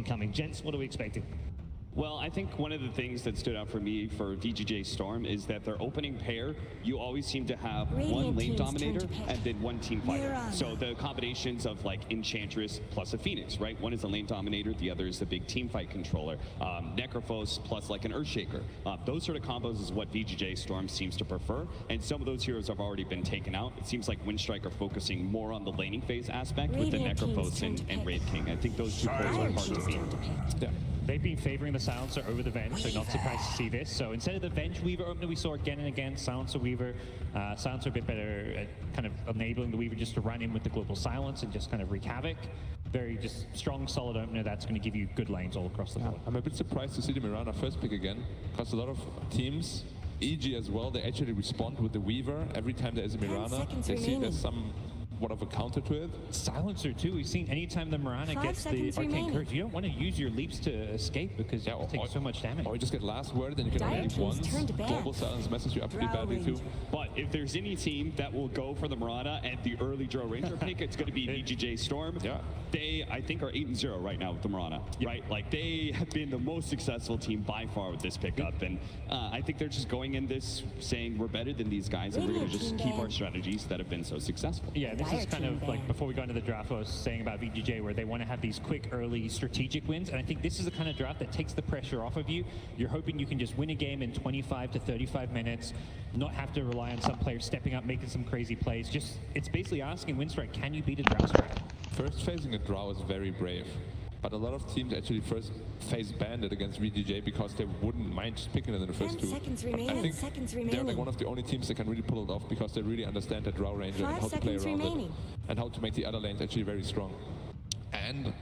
coming. Gents, what are we expecting? Well, I think one of the things that stood out for me for VGJ Storm is that their opening pair, you always seem to have one lane dominator and then one team fighter. So the combinations of like Enchantress plus a Phoenix, right? One is a lane dominator, the other is a big team fight controller. Necrophos plus like an Earthshaker. Those sort of combos is what VGJ Storm seems to prefer, and some of those heroes have already been taken out. It seems like Winstrike are focusing more on the laning phase aspect with the Necrophos and Wraith King. I think those two players are hard to beat. Yeah. They've been favoring the Silencer over the Venge, so not surprised to see this. So instead of the Venge Weaver opener we saw again and again, Silencer Weaver. Silencer a bit better at kind of enabling the Weaver just to run in with the global silence and just kind of wreak havoc. Very just strong, solid opener that's going to give you good lanes all across the board. I'm a bit surprised to see the Mirana first pick again, because a lot of teams, EG as well, they actually respond with the Weaver every time there is a Mirana. They see there's some of a counter to it. Silencer too. We've seen anytime the Mirana gets the Arcane Curse, you don't want to use your leaps to escape because you take so much damage. Or you just get last word and you can only once. Global silence messes you up pretty badly too. But if there's any team that will go for the Mirana and the early Drow Ranger pick, it's going to be VGJ Storm. Yeah. They, I think, are 8-0 right now with the Mirana, right? Like, they have been the most successful team by far with this pickup, and I think they're just going in this saying we're better than these guys, and we're going to just keep our strategies that have been so successful. Yeah, this is kind of like before we go into the draft, I was saying about VGJ, where they want to have these quick, early, strategic wins, and I think this is the kind of draft that takes the pressure off of you. You're hoping you can just win a game in 25 to 35 minutes, not have to rely on some players stepping up, making some crazy plays. Just, it's basically asking Winstrike, can you beat a draft strat? First facing a Drow is very brave, but a lot of teams actually first face Bandit against VGJ because they wouldn't mind just picking it in the first two. I think they're like one of the only teams that can really pull it off because they really understand the Drow Ranger and how to play around it and how to make the other lanes actually very strong. And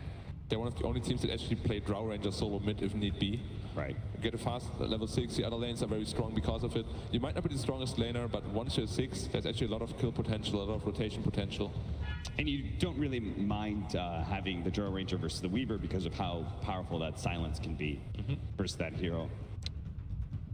they're one of the only teams that actually play Drow Ranger solo mid if need be. Right. Get a fast level 6, the other lanes are very strong because of it. You might not be the strongest laner, but once you're 6, there's actually a lot of kill potential, a lot of rotation potential. And you don't really mind having the Drow Ranger versus the Weaver because of how powerful that silence can be versus that hero.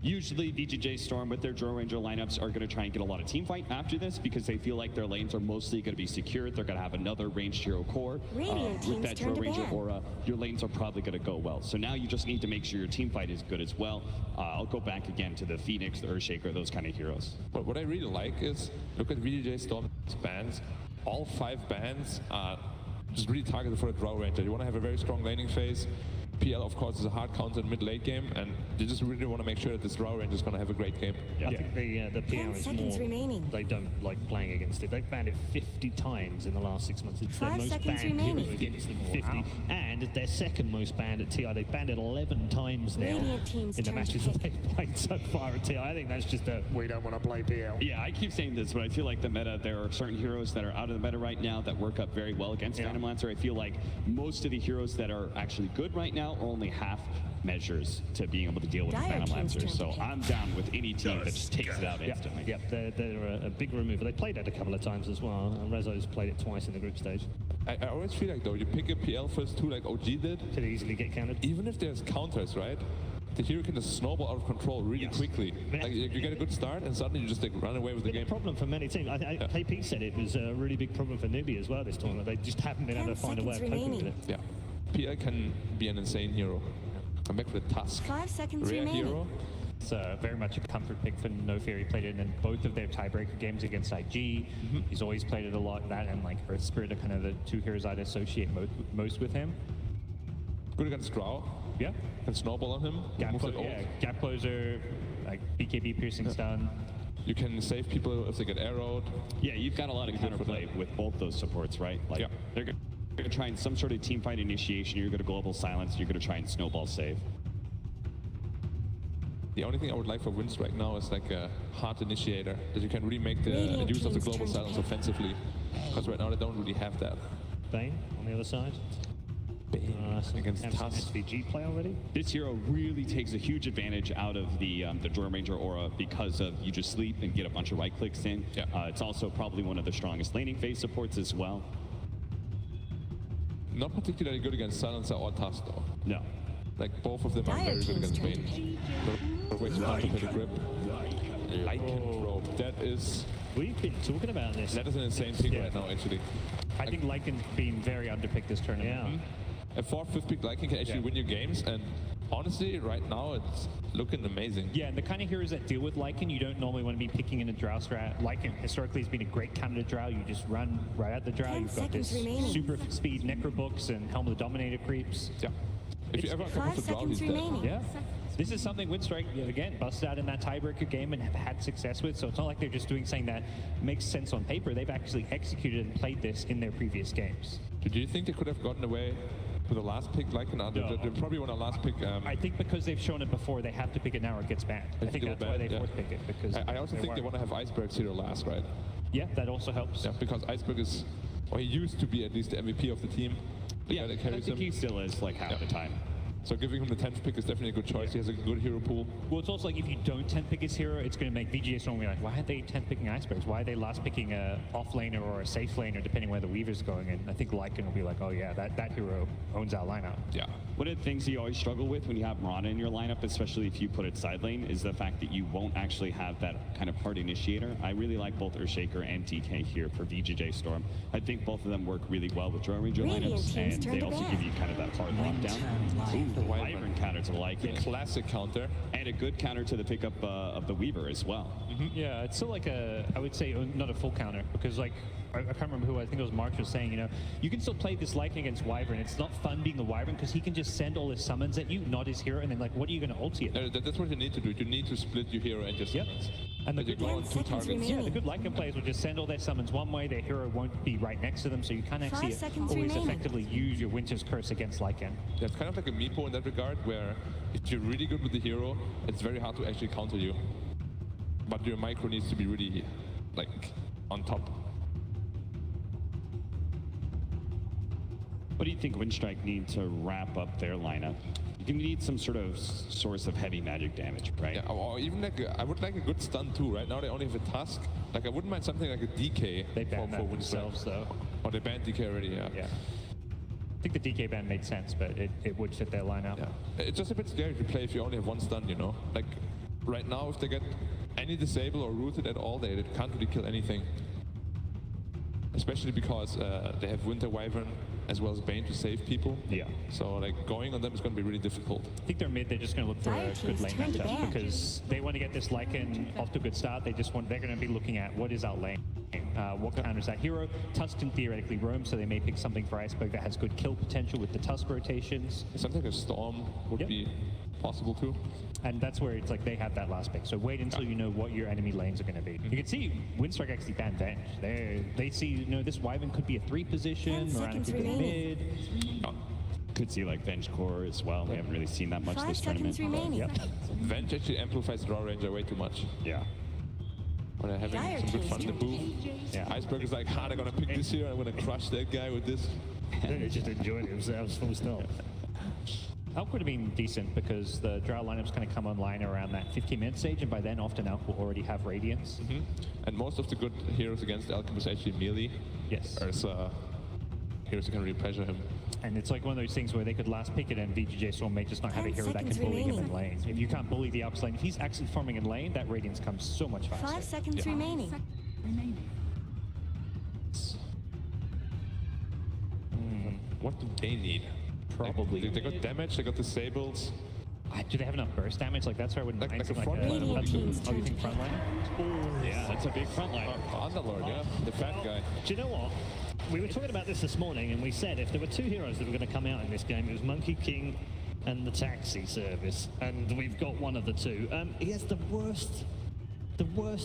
Usually VGJ Storm with their Drow Ranger lineups are going to try and get a lot of team fight after this because they feel like their lanes are mostly going to be secured. They're going to have another ranged hero core. With that Drow Ranger aura, your lanes are probably going to go well. So now you just need to make sure your team fight is good as well. I'll go back again to the Phoenix, the Earthshaker, those kind of heroes. But what I really like is, look at VGJ Storm's bans. All 5 bans are just really targeted for a Drow Ranger. You want to have a very strong laning phase. PL, of course, is a hard counter in mid-late game, and you just really want to make sure that this Drow Ranger is going to have a great game. Yeah, I think the PL is more, they don't like playing against it. They've banned it 50 times in the last 6 months. It's their most banned hero against them, 50. And their second most banned at TI. They've banned it 11 times now in the matches that they've played so far at TI. I think that's just a, we don't want to play PL. Yeah, I keep saying this, but I feel like the meta, there are certain heroes that are out of the meta right now that work up very well against Phantom Lancer. I feel like most of the heroes that are actually good right now are only half measures to being able to deal with the Phantom Lancer. So I'm down with any team that just takes it out instantly. Yep, they're a big remover. They played it a couple of times as well. And Rezo's played it twice in the group stage. I always feel like, though, you pick a PL first 2 like OG did. Could easily get countered. Even if there's counters, right? The hero can just snowball out of control really quickly. Like, you get a good start, and suddenly you just like, run away with the game. It's a problem for many teams. KP said it was a really big problem for Newbie as well this tournament. They just haven't been able to find a way of coping with it. Yeah, PL can be an insane hero. I'm back for the Tusk. 5 seconds Rare remaining. hero. It's very much a comfort pick for No Fear. He played it in both of their tiebreaker games against IG. He's always played it a lot. That and like Earth Spirit are kind of the 2 heroes I'd associate most with him. Good against Drow. Yeah. Can snowball on him. Gap closer, like BKB piercing stun. You can save people if they get arrowed. Yeah, you've got a lot of counterplay with both those supports, right? Like they're going to try in some sort of team fight initiation. You're going to global silence. You're going to try and snowball save. The only thing I would like for Winstrike now is like a hard initiator, that you can really make the use of the global silence offensively. Because right now they don't really have that. Bane on the other side. Against Tusk. SVG play already. This hero really takes a huge advantage out of the Drow Ranger aura because of you just sleep and get a bunch of right clicks in. It's also probably one of the strongest laning phase supports as well. Not particularly good against Silencer or Tusk though. No. Like both of them are very good against Bane. Way too hard to hit a grip. Lycan Probe. That is... We've been talking about this. That is an insane pick right now, actually. I think Lycan's been very underpicked this tournament. a 4th, 5th pick Lycan can actually win you games, and honestly, right now it's looking amazing. Yeah, and the kind of heroes that deal with Lycan, you don't normally want to be picking in a Drow strat. Lycan historically has been a great counter to Drow. You just run right at the Drow. You've got this super speed Necro books and Helm of the Dominator creeps. Yeah. If you ever come to Drow, he's dead. Yeah. This is something Winstrike, again, busted out in that tiebreaker game and have had success with, so it's not like they're just doing something that makes sense on paper. They've actually executed and played this in their previous games. Do you think they could have gotten away with the last pick like an other? No. They probably want a last pick. I think because they've shown it before, they have to pick it now or it gets banned. I think that's why they force pick it. Because I also think they want to have Iceberg's hero last, right? Yeah, that also helps. Yeah, because Iceberg is, or he used to be at least the MVP of the team. Yeah, I think he still is like half the time. So giving him the 10th pick is definitely a good choice. He has a good hero pool. Well, it's also like if you don't 10th pick his hero, it's going to make VGJ Storm be like, why aren't they 10th picking Icebergs? Why are they last picking a off laner or a safe laner, depending where the Weaver's going? And I think Lycan will be like, oh yeah, that hero owns our lineup. Yeah. One of the things you always struggle with when you have Mirana in your lineup, especially if you put it side lane, is the fact that you won't actually have that kind of hard initiator. I really like both Earthshaker and DK here for VGJ Storm. I think both of them work really well with Drow Ranger lineups, and they also give you kind of that hard lockdown. Ooh, the Wyvern counter to like it. Classic counter. And a good counter to the pickup of the Weaver as well. Yeah, it's still like I would say not a full counter, because like, I can't remember who, I think it was Mark was saying, you know, you can still play this Lycan against Wyvern. It's not fun being the Wyvern because he can just send all his summons at you, not his hero, and then like, what are you going to ulti it? That's what you need to do. You need to split your hero and just summons. And the you good go on 2 targets. Yeah, the good Lycan players will just send all their summons one way, their hero won't be right next to them, so you can't actually always effectively use your Winter's Curse against Lycan. Yeah, it's kind of like a Meepo in that regard, where if you're really good with the hero, it's very hard to actually counter you. But your micro needs to be really, like, on top. What do you think Winstrike need to wrap up their lineup? You need some sort of source of heavy magic damage, right? Yeah, or even like, I would like a good stun too. Right now they only have a Tusk. Like, I wouldn't mind something like a DK. They banned for that Winstrike. themselves, though. Oh, they banned DK already, yeah. Yeah. I think the DK ban made sense, but it would fit their lineup. Yeah. It's just a bit scary to play if you only have 1 stun, you know? Like, right now, if they get any disable or rooted at all, they can't really kill anything. Especially because they have Winter Wyvern as well as Bane to save people. Yeah. So like going on them is going to be really difficult. I think they're mid. They're just going to look for a good lane matchup because they want to get this Lycan off to a good start. They're going to be looking at what is our lane. What counters that hero? Tusk can theoretically roam, so they may pick something for Iceberg that has good kill potential with the Tusk rotations. Something like a Storm would be possible too. And that's where it's like they have that last pick. So wait until you know what your enemy lanes are going to be. You can see Winstrike actually banned Venge. They see, you know, this Wyvern could be a 3 position, around a mid. Could see like Venge Core as well. We haven't really seen that much this tournament. Yep. Venge actually amplifies Draw Ranger way too much. Yeah. When they're having some good fun in the booth. Yeah. Iceberg is like, they're gonna pick this here, I'm gonna crush that guy with this. They're just enjoying themselves full stop. Alk would have been decent because the Drow lineup's going to come online around that 15-minute stage, and by then often Alk will already have Radiance. And most of the good heroes against Alchemy is actually melee. Yes. There's heroes who can really pressure him. And it's like one of those things where they could last pick it and VGJ Storm may just not have a hero that can bully him in lane. If you can't bully the Alk's lane, if he's actually farming in lane, that Radiance comes so much faster. 5 seconds remaining. What do they need? Probably. Like, they got damage, they got disables. Do they have enough burst damage? Like, that's where I wouldn't mind a something front like line would be good. Oh, you think front line? Yeah, that's a big front line. Underlord, yeah, the fat guy. Do you know what? We were talking about this morning, and we said if there were 2 heroes that were going to come out in this game, it was Monkey King and the taxi service, and we've got one of the 2. He has the worst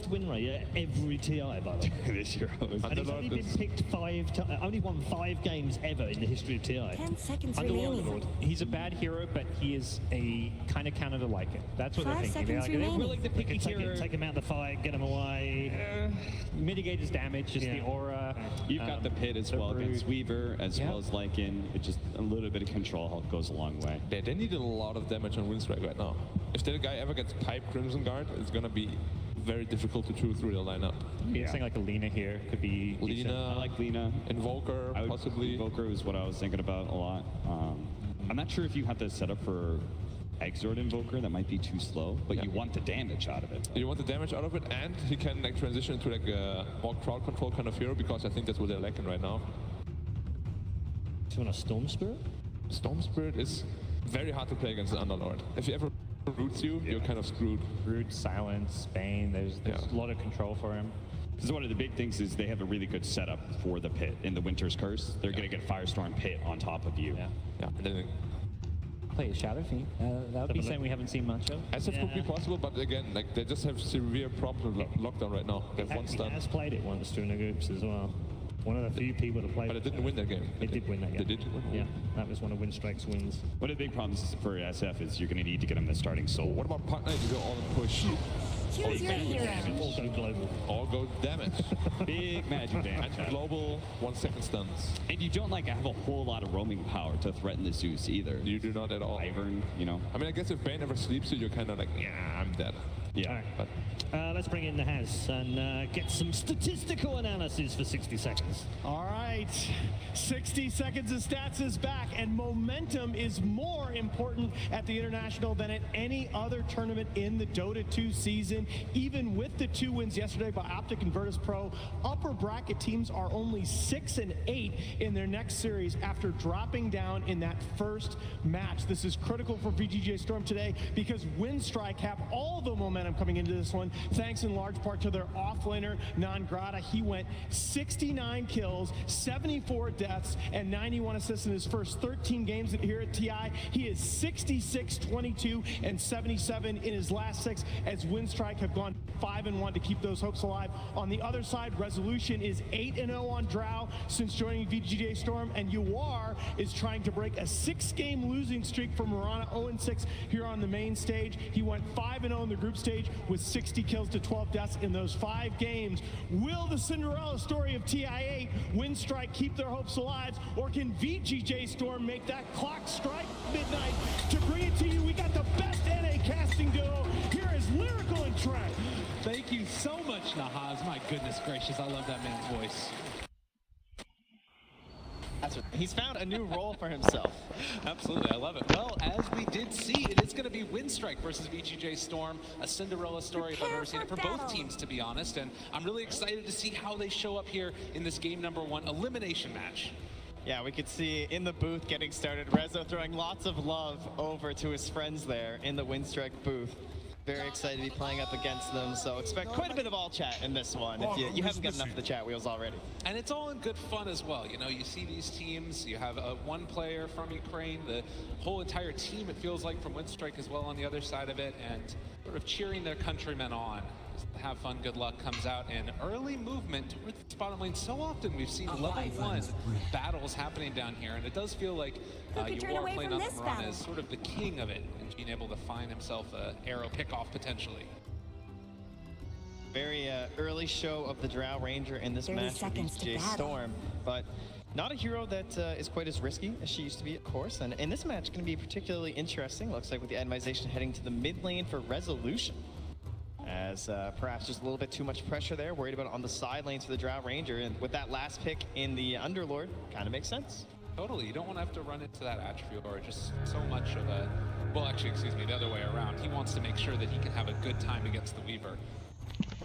win rate at every TI, by the way. This hero is And he's only been picked 5 times, only won 5 games ever in the history of TI. 10 seconds remaining. He's a bad hero, but he is a kind of counter to Lycan. That's what 5 they're thinking. They're seconds like, they're remaining. willing to pick a hero, Take him out of the fight, get him away. mitigate his damage, just the aura. You've got the pit as well against Weaver, as well as Lycan. It just a little bit of control goes a long way. They need a lot of damage on Winstrike right now. If that guy ever gets Pipe Crimson Guard, it's gonna be very difficult to chew through the lineup. Something like a Lina here could be decent. I like Lina. Invoker, possibly. Invoker is what I was thinking about a lot. I'm not sure if you have to set up for Exort Invoker. That might be too slow, but you want the damage out of it. You want the damage out of it, and he can like transition into like a more crowd control kind of hero, because I think that's what they're lacking right now. Do you want a Storm Spirit? Storm Spirit is very hard to play against the Underlord. If he ever roots you, you're kind of screwed. Root, silence, Bane, there's a lot of control for him. Because one of the big things is they have a really good setup for the pit in the Winter's Curse. They're going to get Firestorm Pit on top of you. Yeah. And then Play a Shadow Fiend. That would be something we haven't seen much of. SF could be possible, but again, like they just have severe problem with lockdown right now. They have one He stun. has played it once during the groups as well. One of the few people to play. But it didn't win that game. It did win that game. They did win? Yeah, that was one of Winstrike's wins. One of the big problems for SF is you're going to need to get them the starting soul. What about partner to go all in push? Choose your hero. All go global. All go damage. Big magic damage. And global 1 second stuns. And you don't like have a whole lot of roaming power to threaten the Zeus either. You do not at all. Ivern, you know. I mean, I guess if Bane ever sleeps you, you're kind of like, yeah, I'm dead. Yeah. All right. But Let's bring in the Has and get some statistical analysis for 60 seconds. All right, 60 seconds of stats is back, and momentum is more important at the International than at any other tournament in the Dota 2 season. Even with the 2 wins yesterday by Optic and Virtus Pro, upper bracket teams are only 6 and 8 in their next series after dropping down in that first match. This is critical for VGJ Storm today because Winstrike have all the momentum coming into this one, thanks in large part to their offlaner, Non-Grata. He went 69 kills, 74 deaths, and 91 assists in his first 13 games here at TI. He is 66, 22, and 77 in his last 6 as Winstrike have gone 5-1 to keep those hopes alive. On the other side, Resolution is 8-0 on Drow since joining VGJ Storm, and UR is trying to break a 6-game losing streak from Mirana, 0-6 here on the main stage. He went 5-0 in the group stage with 60 kills to 12 deaths in those 5 games. Will the Cinderella story of TI8 Winstrike keep their hopes alive, or can VGJ Storm make that clock strike midnight? To bring it to you, we got the best NA casting duo. Here is Lyrical and Trent. Thank you so much, Nahaz. My goodness gracious, I love that man's voice. He's found a new role for himself. Absolutely, I love it. Well, as we did see, it is going to be Winstrike versus VGJ Storm, a Cinderella story if I've ever seen it for both teams, to be honest. And I'm really excited to see how they show up here in this game number 1 elimination match. Yeah, we could see in the booth getting started, Rezo throwing lots of love over to his friends there in the Winstrike booth. Very excited to be playing up against them, so expect quite a bit of all chat in this one if you haven't got enough of the chat wheels already. And it's all in good fun as well. You know, you see these teams, you have one player from Ukraine, the whole entire team, it feels like, from Winstrike as well on the other side of it, and sort of cheering their countrymen on. Have fun, good luck comes out, and early movement towards the bottom lane. So often we've seen level 1 battles happening down here, and it does feel like you are playing on Mirana as sort of the king of it, and being able to find himself an arrow pickoff potentially. Very early show of the Drow Ranger in this match with VGJ Storm, but not a hero that is quite as risky as she used to be, of course. And in this match, going to be particularly interesting. Looks like with the itemization heading to the mid lane for Resolution. As perhaps just a little bit too much pressure there, worried about on the side lanes for the Drow Ranger, and with that last pick in the Underlord, kind of makes sense. Totally, you don't want to have to run into that attribute or just so much of a, well actually, excuse me, the other way around. He wants to make sure that he can have a good time against the Weaver.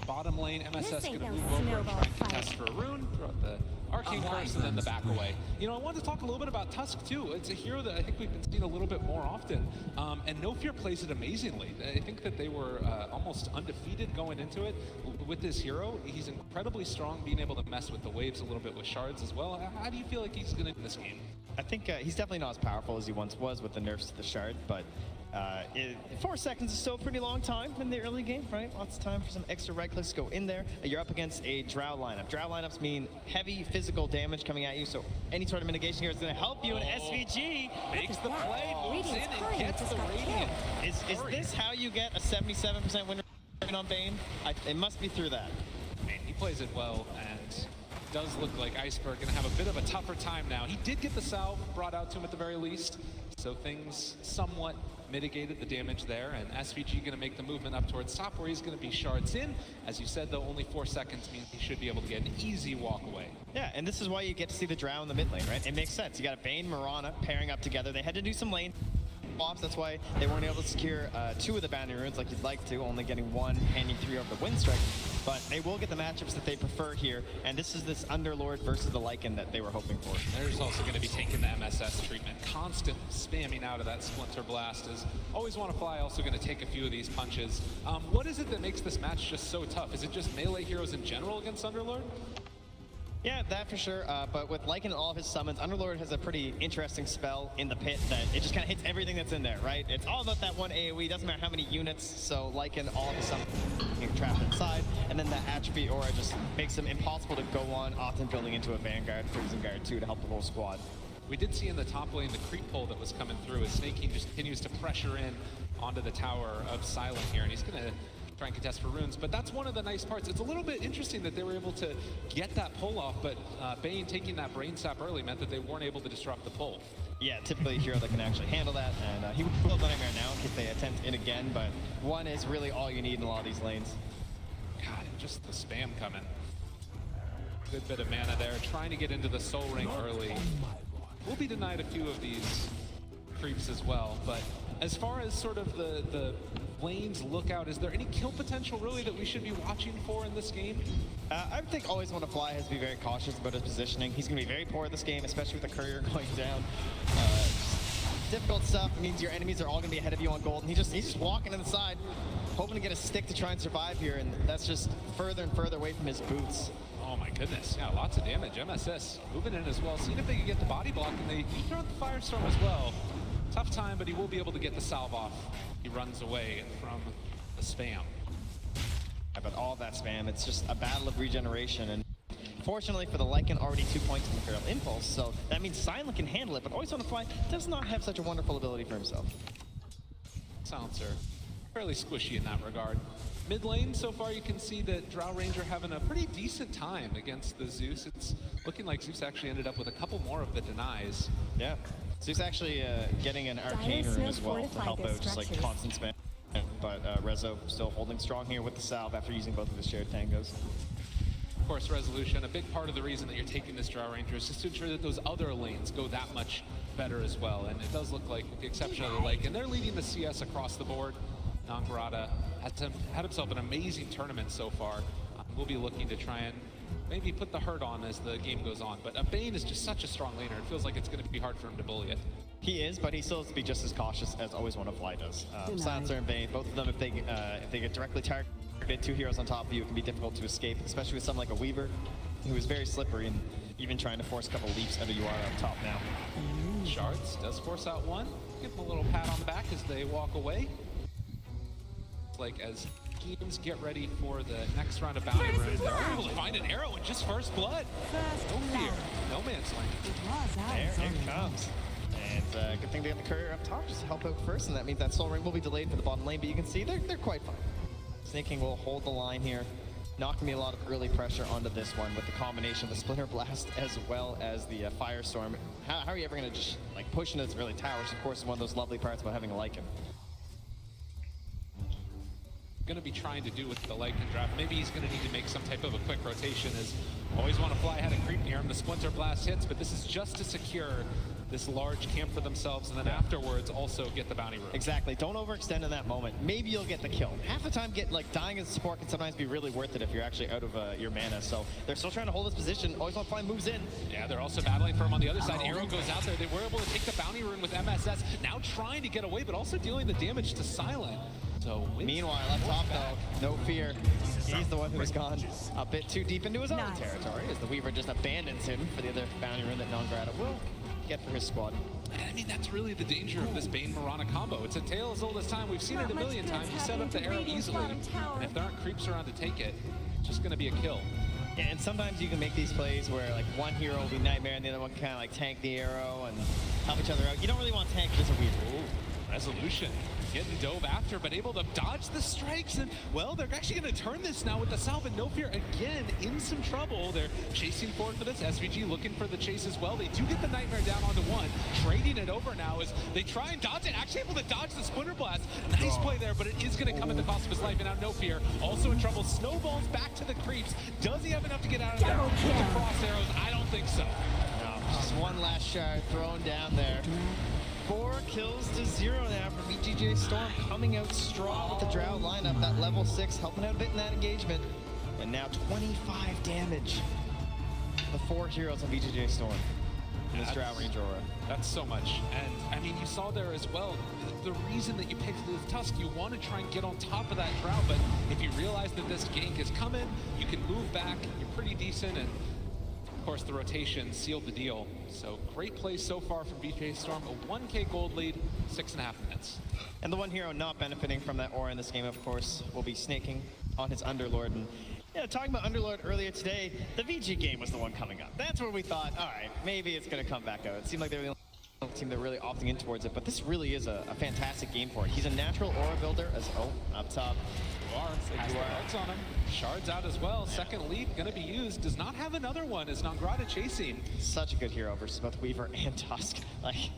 Bottom lane, MSS going to move over and try and contest for a rune, throw out the Arcane Curse, and then the back away. You know, I wanted to talk a little bit about Tusk too. It's a hero that I think we've been seeing a little bit more often, and No Fear plays it amazingly. I think that they were almost undefeated going into it with this hero. He's incredibly strong, being able to mess with the waves a little bit with shards as well. How do you feel like he's going to do this game? I think he's definitely not as powerful as he once was with the nerfs to the shard, but 4 seconds is still a pretty long time in the early game, right? Lots of time for some extra right clicks to go in there. You're up against a Drow lineup. Drow lineups mean heavy physical damage coming at you, so any sort of mitigation here is going to help you. And SVG makes the play, moves in and gets the Radiant. Is this how you get a 77% win rate on Bane? It must be through that. Man, he plays it well, and does look like Iceberg going to have a bit of a tougher time now. He did get the salve brought out to him at the very least, so things somewhat mitigated the damage there, and SVG going to make the movement up towards top where he's going to be shards in. As you said, though, only 4 seconds means he should be able to get an easy walk away. Yeah, and this is why you get to see the Drow in the mid lane, right? It makes sense. You got a Bane, Mirana pairing up together. They had to do some lane swaps. That's why they weren't able to secure 2 of the bounty runes like you'd like to, only getting 1, handing 3 over the Winstrike. But they will get the matchups that they prefer here, and this is this Underlord versus the Lycan that they were hoping for. There's also going to be taking the MSS treatment. Constant spamming out of that Splinter Blast is always want to fly, also going to take a few of these punches. What is it that makes this match just so tough? Is it just melee heroes in general against Underlord? Yeah, that for sure. But with Lycan and all of his summons, Underlord has a pretty interesting spell in the pit that it just kind of hits everything that's in there, right? It's all about that one AoE, doesn't matter how many units. So Lycan, all of his summons get trapped inside, and then that attribute aura just makes him impossible to go on, often building into a Vanguard, Crimson Guard 2 to help the whole squad. We did see in the top lane the creep pull that was coming through as Snake King just continues to pressure in onto the tower of Silent here, and he's going to try and contest for runes, but that's one of the nice parts. It's a little bit interesting that they were able to get that pull off, but Bane taking that brain sap early meant that they weren't able to disrupt the pull. Yeah, typically a hero that can actually handle that, and he will build the Nightmare now in case they attempt it again, but 1 is really all you need in a lot of these lanes. God, just the spam coming. Good bit of mana there, trying to get into the Soul Ring early. We'll be denied a few of these creeps as well, but as far as sort of the lanes lookout, is there any kill potential really that we should be watching for in this game? I would think Always Want to Fly has to be very cautious about his positioning. He's going to be very poor at this game, especially with the courier going down. Difficult stuff. It means your enemies are all going to be ahead of you on gold, and he's just walking to the side, hoping to get a stick to try and survive here, and that's just further and further away from his boots. Oh my goodness, yeah, lots of damage. MSS moving in as well, seeing if they can get the body block, and they throw the Firestorm as well. Tough time, but he will be able to get the salve off. He runs away from the spam. Yeah, but all that spam, it's just a battle of regeneration, and fortunately for the Lycan, already 2 points from Imperial Impulse, so that means Silent can handle it, but Always Want to Fly does not have such a wonderful ability for himself. Silencer, fairly squishy in that regard. Mid lane, so far you can see that Drow Ranger having a pretty decent time against the Zeus. It's looking like Zeus actually ended up with a couple more of the denies. Yeah, Zeus actually getting an Arcane Rune as well to help out just like constant spam. But Rezo still holding strong here with the salve after using both of his shared tangos. Of course, resolution, a big part of the reason that you're taking this Drow Ranger is just to ensure that those other lanes go that much better as well. And it does look like, with the exception of the Lake, and they're leading the CS across the board. Nangarada had himself an amazing tournament so far. We'll be looking to try and maybe put the hurt on as the game goes on. But Bane is just such a strong laner. It feels like it's going to be hard for him to bully it. He is, but he still has to be just as cautious as Always Want to Fly does. Silencer and Bane, both of them, if they get directly targeted, 2 heroes on top of you, it can be difficult to escape, especially with someone like a Weaver, who is very slippery and even trying to force a couple leaps out of UR up top now. Shards does force out 1. Give him a little pat on the back as they walk away. Like as teams get ready for the next round of bounty runes, they're able to find an arrow with just first blood. No fear, no man's land. There it comes. And good thing they got the courier up top just to help out first, and that means that Soul Ring will be delayed for the bottom lane, but you can see they're quite fine. Snake King will hold the line here. Not going to be a lot of early pressure onto this one with the combination of the Splinter Blast as well as the Firestorm. How are you ever going to just like push into this early tower, which of course is one of those lovely parts about having a Lycan. Going to be trying to do with the Lycan draft. Maybe he's going to need to make some type of a quick rotation, as Always Want to Fly had a creep near him. The Splinter Blast hits, but this is just to secure this large camp for themselves, and then afterwards also get the bounty room. Exactly. Don't overextend in that moment. Maybe you'll get the kill. Half the time, dying as a support can sometimes be really worth it if you're actually out of your mana. So they're still trying to hold this position. Always Want to Fly moves in. Yeah, they're also battling for him on the other side. Arrow goes out there. They were able to take the bounty rune with MSS. Now trying to get away, but also dealing the damage to Silent. So meanwhile, up top though, no fear. He's the one who has gone a bit too deep into his own territory as the Weaver just abandons him for the other bounty rune that Nangarada will get for his squad. And I mean, that's really the danger of this Bane Mirana combo. It's a tale as old as time. We've seen it a million times. You set up the arrow easily, and if there aren't creeps around to take it, it's just going to be a kill. Yeah, and sometimes you can make these plays where like one hero will be Nightmare and the other one can kind of like tank the arrow and help each other out. You don't really want to tank just a Weaver. Ooh, resolution. Getting dove after, but able to dodge the strikes, and well, they're actually going to turn this now with the salve, and No Fear again in some trouble. They're chasing forward for this. SVG looking for the chase as well. They do get the Nightmare down onto 1, trading it over now as they try and dodge it. Actually able to dodge the Splinter Blast. Nice play there, but it is going to come at the cost of his life, and now No Fear also in trouble. Snowballs back to the creeps. Does he have enough to get out of there with the cross arrows? I don't think so. No, just one last shard thrown down there. 4 kills to 0 now for VGJ Storm, coming out strong with the Drow lineup. That level 6 helping out a bit in that engagement. And now 25 damage. The 4 heroes on VGJ Storm. In this Drow Ranger aura. That's so much. And I mean, you saw there as well, the reason that you picked the Tusk, you want to try and get on top of that Drow, but if you realize that this gank is coming, you can move back, you're pretty decent, and of course the rotation sealed the deal. So great play so far from VGJ Storm, a 1K gold lead, 6.5 minutes. And the one hero not benefiting from that aura in this game, of course, will be snaking on his Underlord. And talking about Underlord earlier today, the VG game was the one coming up. That's where we thought, all right, maybe it's going to come back out. It seemed like they were the only team that really opting in towards it, but this really is a fantastic game for it. He's a natural aura builder as, up top. Has the bugs on him. Shards out as well. Second leap going to be used. Does not have another one as Nangrata chasing. Such a good hero versus both Weaver and Tusk. Like,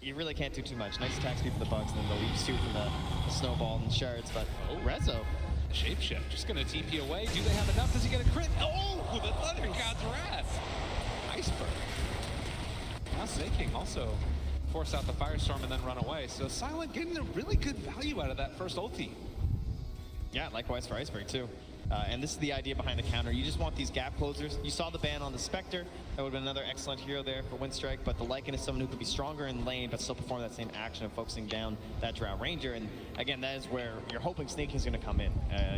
you really can't do too much. Nice attack speed for the bugs, and then the leaps too from the snowball and shards, but Rezo. Shapeshift just going to TP away. Do they have enough? Does he get a crit? Oh, the Thunder God's Wrath. Iceberg. Now Snake also force out the Firestorm and then run away. So Silent getting a really good value out of that first ulti. Yeah, likewise for Iceberg too. And this is the idea behind the counter. You just want these gap closers. You saw the ban on the Spectre. That would have been another excellent hero there for Winstrike, but the Lycan is someone who could be stronger in lane, but still perform that same action of focusing down that Drow Ranger. And again, that is where you're hoping Snake is going to come in.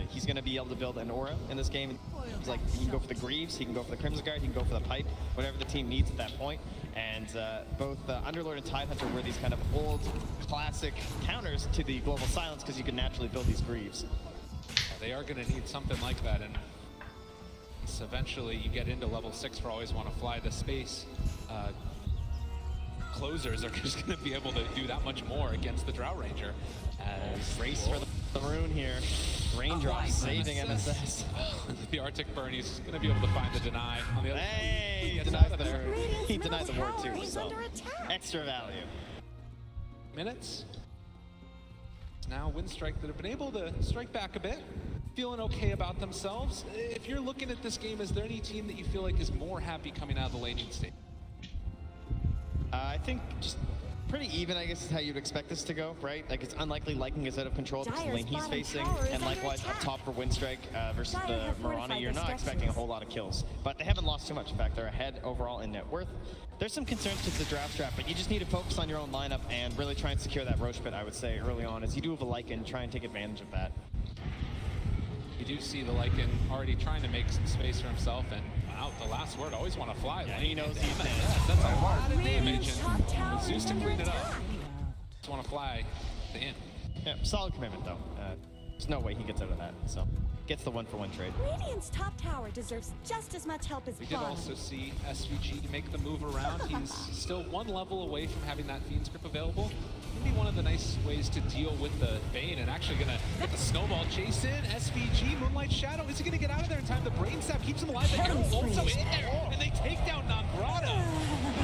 He's going to be able to build an aura in this game. He's like, he can go for the Greaves, he can go for the Crimson Guard, he can go for the Pipe, whatever the team needs at that point. And both Underlord and Tidehunter were these kind of old, classic counters to the Global Silence because you can naturally build these Greaves. They are going to need something like that, and so eventually you get into level 6 for Always Want to Fly. The space closers are just going to be able to do that much more against the Drow Ranger. As race for the rune here. Raindrop saving MSS. The Arctic Burn, he's going to be able to find the deny on the other. Hey, he denied the ward too, so extra value. Minutes. Now Winstrike that have been able to strike back a bit, feeling okay about themselves. If you're looking at this game, is there any team that you feel like is more happy coming out of the laning stage? I think just pretty even, I guess, is how you'd expect this to go, right? Like, it's unlikely Lycan is out of control because the lane he's facing, and likewise up top for Winstrike versus the Mirana, you're not expecting a whole lot of kills. But they haven't lost too much. In fact, they're ahead overall in net worth. There's some concerns to the draft strat, but you just need to focus on your own lineup and really try and secure that Roche pit, I would say, early on. As you do have a Lycan, try and take advantage of that. You do see the Lycan already trying to make some space for himself, and wow, the last word, Always Want to Fly. Yeah, he knows he's dead. That's a lot of damage, and Zeus to clean it up. Just Want to Fly to in. Yeah, solid commitment though. There's no way he gets out of that, so gets the 1-for-1 trade. Radiant's top tower deserves just as much help as We did also see SVG to make the move around. He's still one level away from having that Fiend's Grip available. Maybe one of the nice ways to deal with the Bane, and actually gonna get the snowball chase in. SVG, Moonlight Shadow, is he gonna get out of there in time? The Brain Stab keeps him alive. The Arrow's also in there, and they take down Nangrata.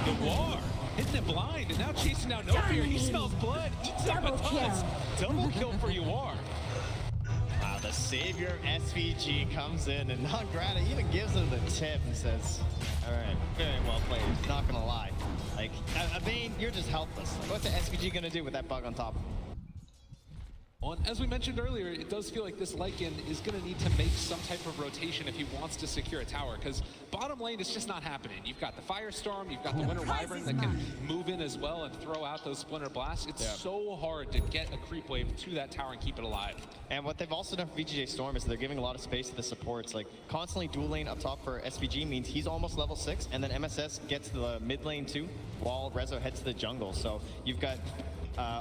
The War hitting it blind, and now chasing down No Fear. He smells blood, eats up a ton. Double kill for Yuar. Wow, the savior of SVG comes in, and Nangrata even gives him the tip and says, all right, very well played, not gonna lie. Like, Bane, you're just helpless. What's the SVG gonna do with that bug on top? Well, and as we mentioned earlier, it does feel like this Lycan is going to need to make some type of rotation if he wants to secure a tower, because bottom lane is just not happening. You've got the Firestorm, you've got the Winter Wyvern that can move in as well and throw out those Splinter Blasts. It's so hard to get a creep wave to that tower and keep it alive. And what they've also done for VGJ Storm is they're giving a lot of space to the supports. Like, constantly dual lane up top for SVG means he's almost level 6, and then MSS gets the mid lane too, while Rezo heads to the jungle. So you've got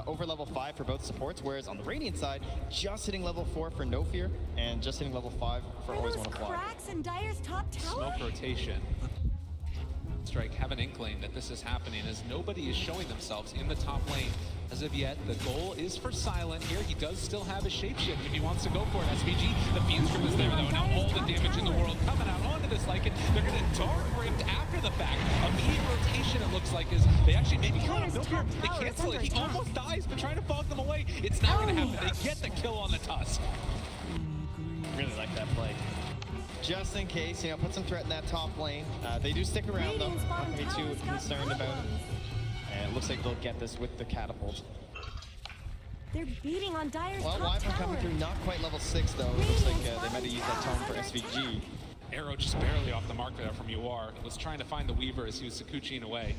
over level 5 for both supports, whereas on the Radiant side, just hitting level 4 for No Fear, and just hitting level 5 for Always Want to Fly. Cracks in Dire's top tower? Smoke rotation. Strike have an inkling that this is happening as nobody is showing themselves in the top lane as of yet. The goal is for Silent here. He does still have his shapeshift if he wants to go for it. SVG, the Fiend's Grip is there though. Now all the damage in the world coming out onto this Lycan. They're going to Dark Rift after the fact. Immediate rotation, it looks like, is they actually maybe kill him. No fear. They cancel it. He almost dies, but trying to fog them away. It's not going to happen. They get the kill on the Tusk. Really like that play. Just in case, put some threat in that top lane. They do stick around though. Not gonna be too concerned about And it looks like they'll get this with the catapult. They're beating on Dire's Well, top Wyvern tower. coming through, not quite level 6 though. It looks like they might have used that tome for SVG. Arrow just barely off the mark there from UR. Was trying to find the Weaver as he was Sakuchiing away.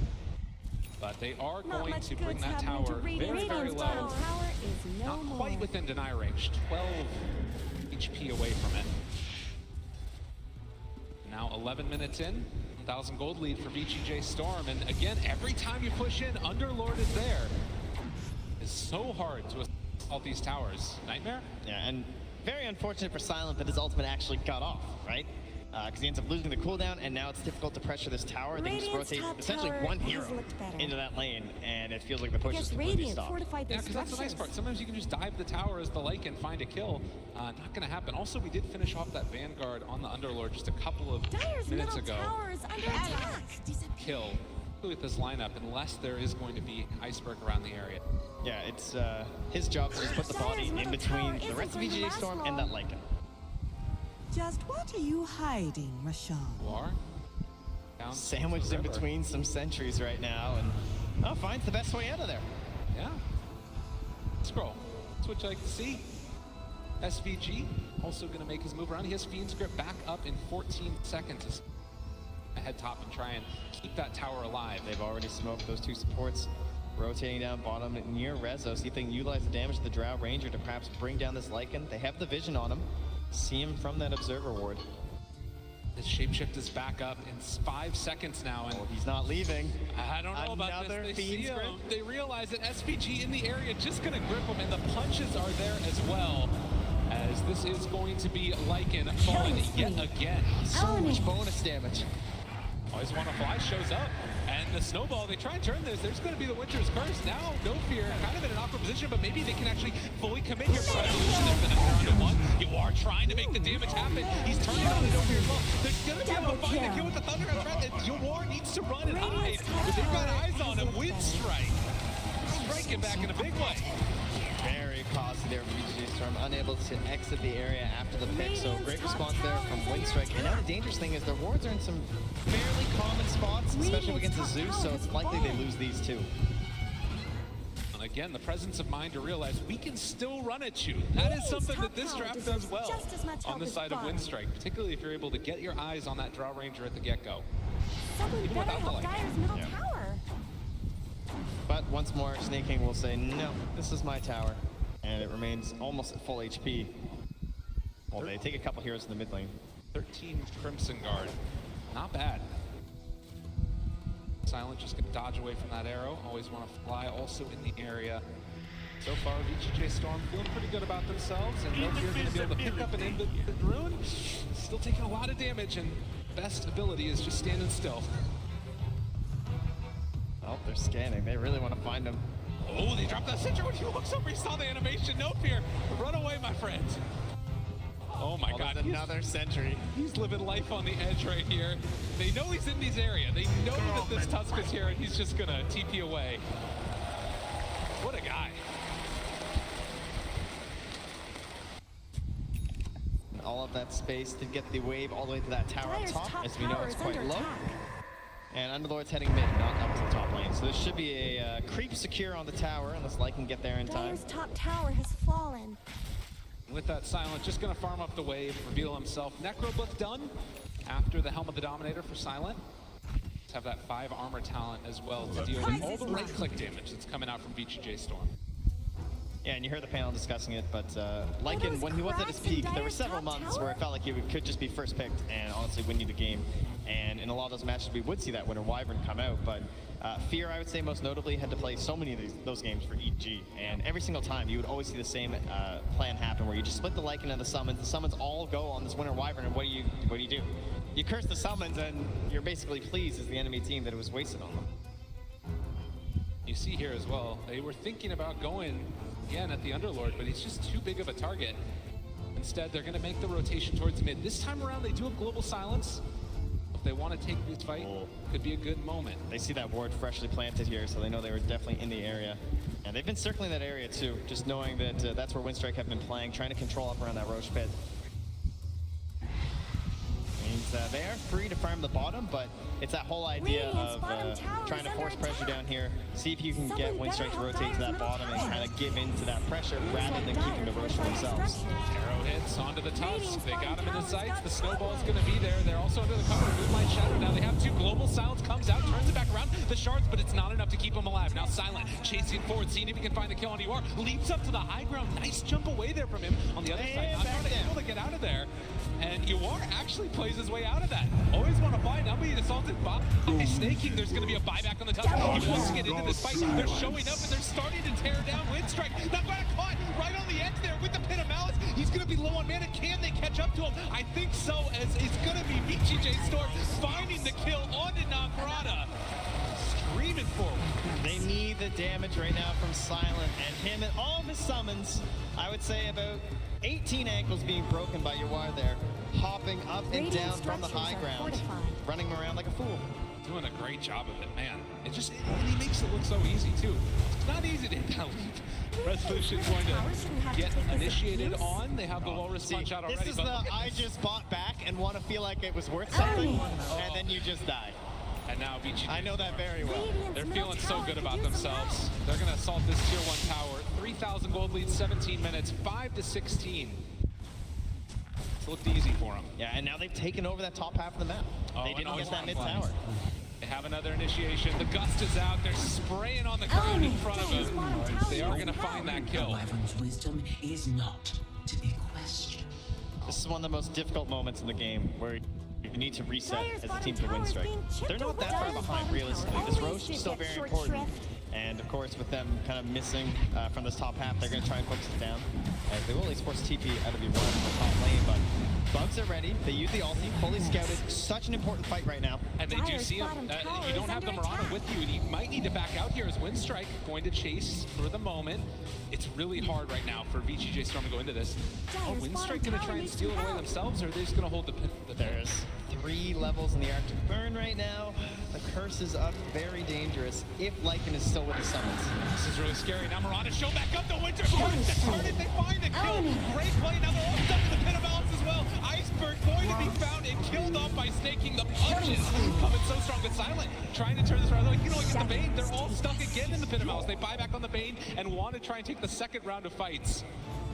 But they are Not going much to bring good's that happening tower to Radiant's very, very bottom low. tower is no Not more. quite within deny range. 12 HP away from it. Now 11 minutes in. 1,000 gold lead for VGJ Storm. And again, every time you push in, Underlord is there. It's so hard to assault these towers. Nightmare? Yeah, and very unfortunate for Silent that his ultimate actually got off, right? Because he ends up losing the cooldown, and now it's difficult to pressure this tower. They can just Radiant's rotate top essentially tower one has hero looked better. into that lane, and it feels like the push is Guess completely Radiant stopped. fortified Yeah, their because that's the nice structures. part. Sometimes you can just dive the tower as the Lycan and find a kill. Not going to happen. Also, we did finish off that Vanguard on the Underlord just a couple of Dire's minutes middle ago. tower is under attack. Kill with this lineup unless there is going to be iceberg around the area. Yeah, it's his job to just put the body in between the rest of VGJ Storm and that Lycan. Just what are you hiding, Rashawn? UR down Sandwiched in forever. between some sentries right now, and finds the best way out of there. Yeah. Scroll. That's what you like to see. SVG also going to make his move around. He has Fiend's Grip back up in 14 seconds. Head top and try and keep that tower alive. They've already smoked those two supports, rotating down bottom near Rezo. See if they can utilize the damage of the Drow Ranger to perhaps bring down this Lycan. They have the vision on him. See him from that Observer Ward. This shapeshift is back up in 5 seconds now, and He's not leaving. I don't know about Another this. They see Fiend's him. Grip. They realize that SVG in the area just going to grip him, and the punches are there as well. As this is going to be Lycan falling yet again. So much bonus damage. Always Want to Fly shows up, and the snowball, they try and turn this. There's going to be the Winter's Curse. Now, No Fear, kind of in an awkward position, but maybe they can actually fully commit here for resolution. They're down to one. You are trying to make the damage happen. He's turning on the No Fear as well. They're going to be able to find the kill with the Thunder and Threat, and Yor needs to run and hide, but they've got eyes on him. Winstrike. Striking back in a big way. Very costly there for VGJ Storm, unable to exit the area after the pick, so great response there from Winstrike. And now the dangerous thing is their wards are in some fairly common spots, especially against the Zeus, so it's likely they lose these too. And again, the presence of mind to realize we can still run at you. That is something that this draft does well on the side of Winstrike, particularly if you're able to get your eyes on that Drow Ranger at the get-go. Someone Even better without the help light. Dire's middle Yeah. tower. But once more, Snake King will say, no, this is my tower. And it remains almost at full HP. Well, they take a couple heroes in the mid lane. 13 Crimson Guard. Not bad. Silent just gonna dodge away from that arrow. Always Want to Fly also in the area. So far, VGJ Storm feeling pretty good about themselves, and No Fear going to be able to pick up an Invid Rune. Still taking a lot of damage, and best ability is just standing still. Oh, they're scanning. They really want to find him. Oh, they dropped that Sentry when he looks over. He saw the animation. No Fear. Run away, my friend. Oh my God. There's another sentry. He's living life on the edge right here. They know he's in this area. They know that this Tusk is here, and he's just going to TP away. What a guy. All of that space to get the wave all the way to that tower up Dire's top. top As we know, tower it's is quite under low. attack. And Underlord's heading mid, not up to the top lane. So this should be a creep secure on the tower, unless Light can get there in time. Dire's top tower has fallen. With that Silent, just going to farm up the wave, reveal himself. Necrobook done after the Helm of the Dominator for Silent. Let's have that 5 armor talent as well to deal with all the right-click damage that's coming out from VGJ Storm. Yeah, and you heard the panel discussing it, but Lycan, when he was at his peak, there were several months where it felt like he could just be first picked and honestly win you the game. And in a lot of those matches, we would see that Winter Wyvern come out, but Fear, I would say most notably, had to play so many of those games for EG, and every single time you would always see the same plan happen, where you just split the Lycan and the summons all go on this Winter Wyvern, and what do you do? You curse the summons, and you're basically pleased as the enemy team that it was wasted on them. You see here as well, they were thinking about going again at the Underlord, but he's just too big of a target. Instead, they're going to make the rotation towards mid. This time around, they do have Global Silence. If they want to take this fight, could be a good moment. They see that ward freshly planted here, so they know they were definitely in the area. And they've been circling that area too, just knowing that that's where Winstrike have been playing, trying to control up around that Roche pit. Means they are free to farm the bottom, but it's that whole idea of trying to force pressure down here, see if you can get Winstrike to rotate to that bottom and kind of give in to that pressure rather than keeping the Roche for themselves. Arrow hits onto the Tusk. They got him in the sights. The snowball's going to be there. They're also under the cover of Moonlight Shadow. Now they have two. Global Silence comes out, turns it back around. The shards, but it's not enough to keep him alive. Now Silent chasing forward, seeing if he can find the kill on UR. Leaps up to the high ground. Nice jump away there from him. On the other side, not able to get out of there. And UR actually plays his way out of that. Always want to buy. Now being assaulted by Snaking. There's going to be a buyback on the Tusk. He wants to get into this fight. They're showing up and they're starting to tear down Winstrike. Not quite caught right on the edge there with the Pit of Malice. He's going to be low on mana. Can they catch up to him? I think so, as it's going to be VGJ Storm finding the kill onto Nagrata. Screaming forward. They need the damage right now from Silent, and him and all of his summons. I would say about 18 ankles being broken by Yawar there, hopping up and down from the high ground, running around like a fool. Doing a great job of it, man. And he makes it look so easy too. It's not easy to hit that leap. Resolution going to get initiated on. They have the low-risk punch out already. This is the I just bought back and want to feel like it was worth something, and then you just die. And now VGJ. I know that very well. They're feeling so good about themselves. They're going to assault this tier 1 tower. 3,000 gold lead, 17 minutes, 5-16. It's looked easy for them. Yeah, and now they've taken over that top half of the map. They didn't get that mid tower. They have another initiation. The gust is out. They're spraying on the ground in front of them. They are going to find that kill. Wyvern's wisdom is not to be questioned. This is one of the most difficult moments in the game where you need to reset as a team to Winstrike. They're not that far behind, realistically. This Roche is still very important. And of course, with them kind of missing from this top half, they're going to try and focus it down. As they will at least force TP out of the top lane, but Bugs are ready. They use the ulti, fully scouted. Such an important fight right now. And they do see him. You don't have the Mirana with you, and you might need to back out here as Winstrike going to chase for the moment. It's really hard right now for VGJ Storm to go into this. Oh, Winstrike going to try and steal it away themselves, or are they just going to hold the pin? There's 3 levels in the Arctic Burn right now. The curse is up, very dangerous, if Lycan is still with the summons. This is really scary. Now Mirana show back up the Winter. They find the kill. Great play. Now they're all stuck in the Pit of Malice as well. Iceberg going to be found and killed off by Snaking. The punches coming so strong, but Silent trying to turn this around. Like, you know, get the Bane. They're all stuck again in the Pit of Malice. They buy back on the Bane and want to try and take the second round of fights.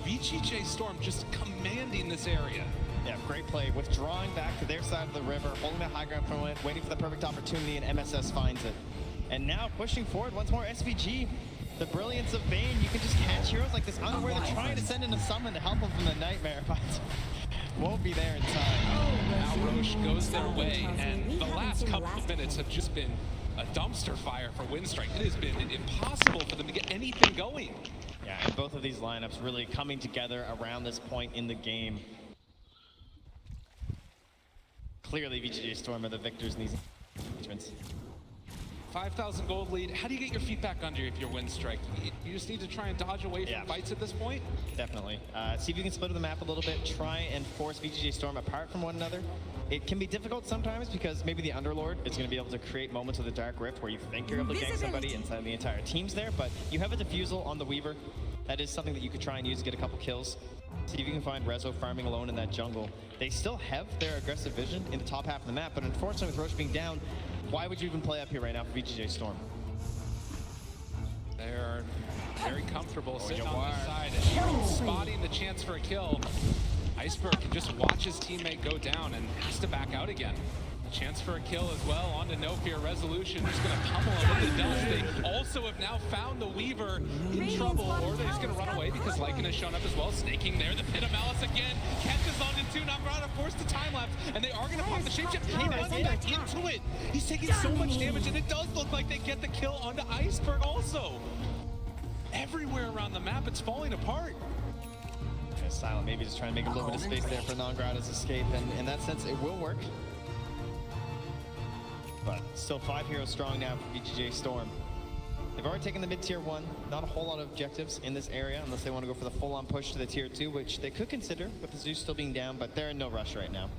VGJ Storm just commanding this area. Yeah, great play. Withdrawing back to their side of the river, holding that high ground for a moment, waiting for the perfect opportunity, and MSS finds it. And now pushing forward once more, SVG. The brilliance of Bane, you can just catch heroes like this unaware. They're trying to send in a summon to help them from the nightmare, but won't be there in time. Now Roche goes their way, and the last couple of minutes have just been a dumpster fire for Winstrike. It has been impossible for them to get anything going. Yeah, and both of these lineups really coming together around this point in the game. Clearly, VGJ Storm are the victors in these engagements. 5,000 gold lead. How do you get your feet back under if you're Winstrike? You just need to try and dodge away from fights at this point? Definitely. See if you can split the map a little bit. Try and force VGJ Storm apart from one another. It can be difficult sometimes because maybe the Underlord is going to be able to create moments of the Dark Rift where you think you're able to gank somebody inside the entire team's there, but you have a Diffusal on the Weaver. That is something that you could try and use to get a couple kills. See if you can find Rezo farming alone in that jungle. They still have their aggressive vision in the top half of the map, but unfortunately with Roche being down, why would you even play up here right now for VGJ Storm? They're very comfortable sitting on this side and spotting the chance for a kill. Iceberg can just watch his teammate go down and has to back out again. Chance for a kill as well. On to No Fear. Resolution just going to pummel him in the dust. They also have now found the Weaver in trouble, or they're just going to run away because Lycan has shown up as well. Snaking there. The Pit of Malice again. Catches on into Nagrata, forced to time lapse, and they are going to pop the shapeshift. He runs back into it. He's taking so much damage, and it does look like they get the kill onto Iceberg also. Everywhere around the map, it's falling apart. Yeah, Silent maybe just trying to make a little bit of space there for Nagrata's escape, and in that sense, it will work. But still 5 heroes strong now for VGJ Storm. They've already taken the mid-tier 1. Not a whole lot of objectives in this area unless they want to go for the full-on push to the tier 2, which they could consider with the Zeus still being down, but they're in no rush right now.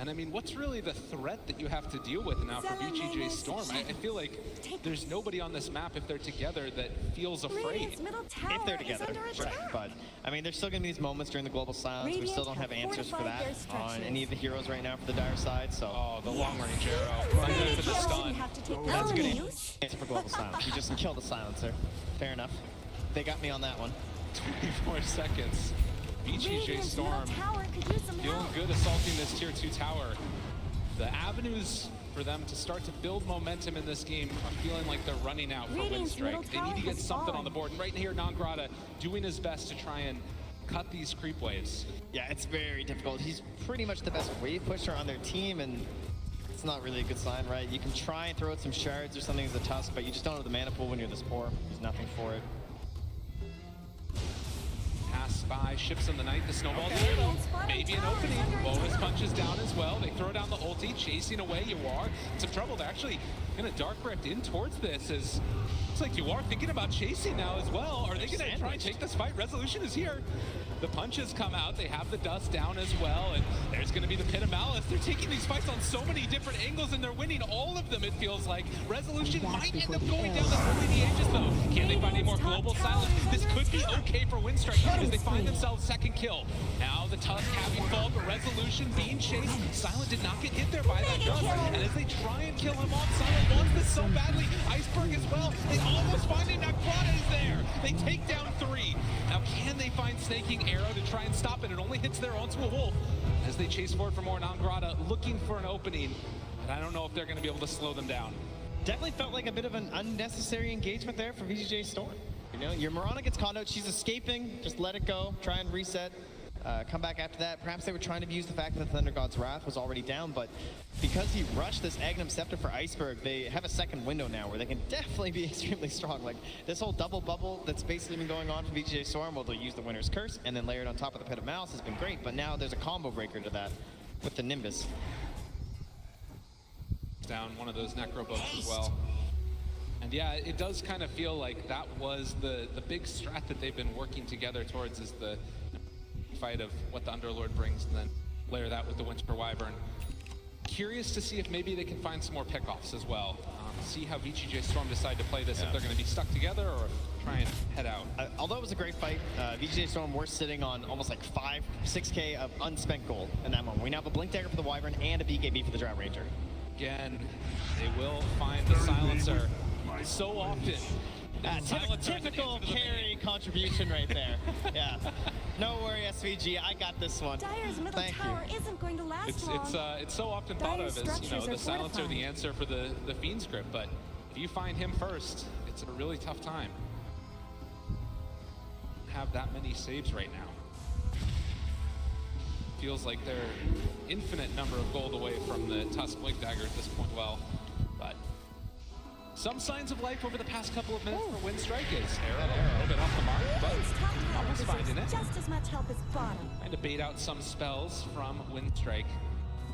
And I mean, what's really the threat that you have to deal with now for VGJ Storm? I feel like there's nobody on this map, if they're together, that feels afraid. If they're together, right. But, I mean, there's still going to be these moments during the global silence. We still don't have answers for that on any of the heroes right now for the Dire side, so... Oh, the long-range arrow. Right there for the stun. That's a good answer for global silence. You just killed the silencer. Fair enough. They got me on that one. 24 seconds. VGJ Storm feeling good assaulting this tier 2 tower. The avenues for them to start to build momentum in this game are feeling like they're running out for Winstrike. They need to get something on the board. And right here, Nangrata doing his best to try and cut these creep waves. Yeah, it's very difficult. He's pretty much the best wave pusher on their team, and it's not really a good sign, right? You can try and throw out some shards or something as a Tusk, but you just don't have the mana pool when you're this poor. There's nothing for it. Pass by, ships in the night, the snowball's there though. Maybe an opening. Bonus punches down as well. They throw down the ulti, chasing away Yawar. Some trouble. They're actually gonna dark breath in towards this as looks like Yawar thinking about chasing now as well. Are they gonna try and take this fight? Resolution is here. The punches come out. They have the dust down as well, and there's going to be the Pit of Malice. They're taking these fights on so many different angles, and they're winning all of them, it feels like. Resolution might end up going down the early edges, though. Can they find any more global silence? This could be okay for Winstrike as they find themselves second kill. Now the Tusk having fall, but Resolution being chased. Silent did not get hit there by that dust, and as they try and kill him off, Silent wants this so badly. Iceberg as well. They almost find him. Nangrata is there. They take down 3. Now can they find Snaking Arrow to try and stop it? It only hits there onto a wolf as they chase forward for more. Nangrata looking for an opening, and I don't know if they're going to be able to slow them down. Definitely felt like a bit of an unnecessary engagement there for VGJ Storm. You know, your Mirana gets caught out, she's escaping, just let it go, try and reset, come back after that. Perhaps they were trying to use the fact that the Thunder God's Wrath was already down, but because he rushed this Agnum Scepter for Iceberg, they have a second window now where they can definitely be extremely strong. Like this whole double bubble that's basically been going on for VGJ Storm, where they'll use the Winter's Curse and then layer it on top of the Pit of Malice has been great, but now there's a combo breaker to that with the Nimbus. Down one of those Necro books as well. And yeah, it does kind of feel like that was the big strat that they've been working together towards, is the fight of what the Underlord brings and then layer that with the Winter Wyvern. Curious to see if maybe they can find some more pickoffs as well. See how VGJ Storm decide to play this, if they're going to be stuck together or try and head out. Although it was a great fight, VGJ Storm were sitting on almost like 6K of unspent gold in that moment. We now have a Blink Dagger for the Wyvern and a BKB for the Drow Ranger. Again, they will find the Silencer. So often. Typical carry contribution right there. Yeah. No worry, SVG. I got this one. Dire's middle tower isn't going to last long. It's so often thought of as, you know, the Silencer, the answer for the Fiend script, but if you find him first, it's a really tough time. Have that many saves right now. Feels like they're infinite number of gold away from the Tusk Blink Dagger at this point. Well, but some signs of life over the past couple of minutes for Winstrike. Is Arrow a little bit off the mark, but almost finding it. Just as much help as bottom. Trying to bait out some spells from Winstrike.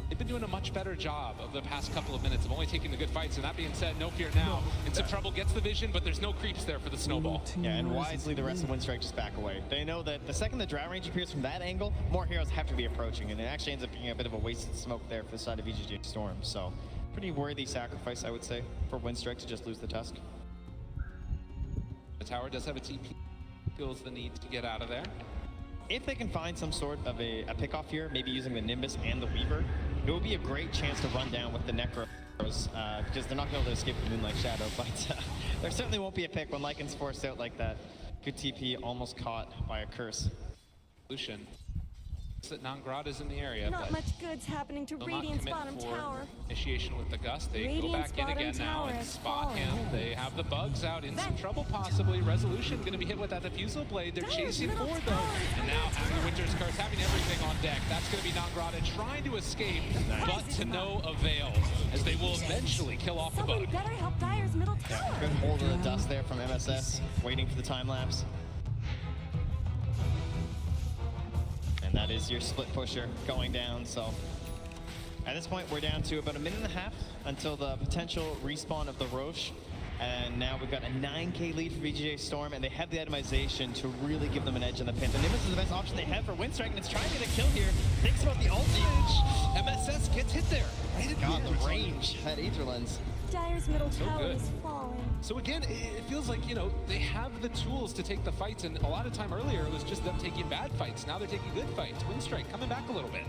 They've been doing a much better job of the past couple of minutes of only taking the good fights, and that being said, no fear now. In some trouble, gets the vision, but there's no creeps there for the snowball. Yeah, and wisely the rest of Winstrike just back away. They know that the second the Drow Range appears from that angle, more heroes have to be approaching, and it actually ends up being a bit of a wasted smoke there for the side of VGJ Storm. So, pretty worthy sacrifice, I would say, for Winstrike to just lose the Tusk. The tower does have a TP. Feels the need to get out of there. If they can find some sort of a pickoff here, maybe using the Nimbus and the Weaver, it would be a great chance to run down with the Necros, because they're not going to be able to escape the Moonlight Shadow, but there certainly won't be a pick when Lycan's forced out like that. Good TP, almost caught by a curse. Solution. That Nangrata's in the area, Not but much good's happening to Radiant's bottom tower. Initiation with the Gust. They Radiant's go back in again now and spot him. They have the bugs out in some trouble possibly. Resolution going to be hit with that diffusal blade. They're chasing forward though. And now having the Winter's Curse, having everything on deck. That's going to be Nangrata trying to escape, but to no avail, as they will eventually kill off the bug. Someone better help Dire's middle tower. Good hold of the dust there from MSS, waiting for the time lapse. And that is your split pusher going down, so at this point we're down to about a minute and a half until the potential respawn of the Roche. And now we've got a 9K lead for VGJ Storm, and they have the itemization to really give them an edge in the pit. The Nimbus is the best option they have for Winstrike, and it's trying to get a kill here. Thinks about the ulti. MSS gets hit there. Right God, the range. That Aether Lens. Dire's middle tower good. is falling. So again, it feels like, you know, they have the tools to take the fights, and a lot of time earlier it was just them taking bad fights. Now they're taking good fights. Winstrike coming back a little bit.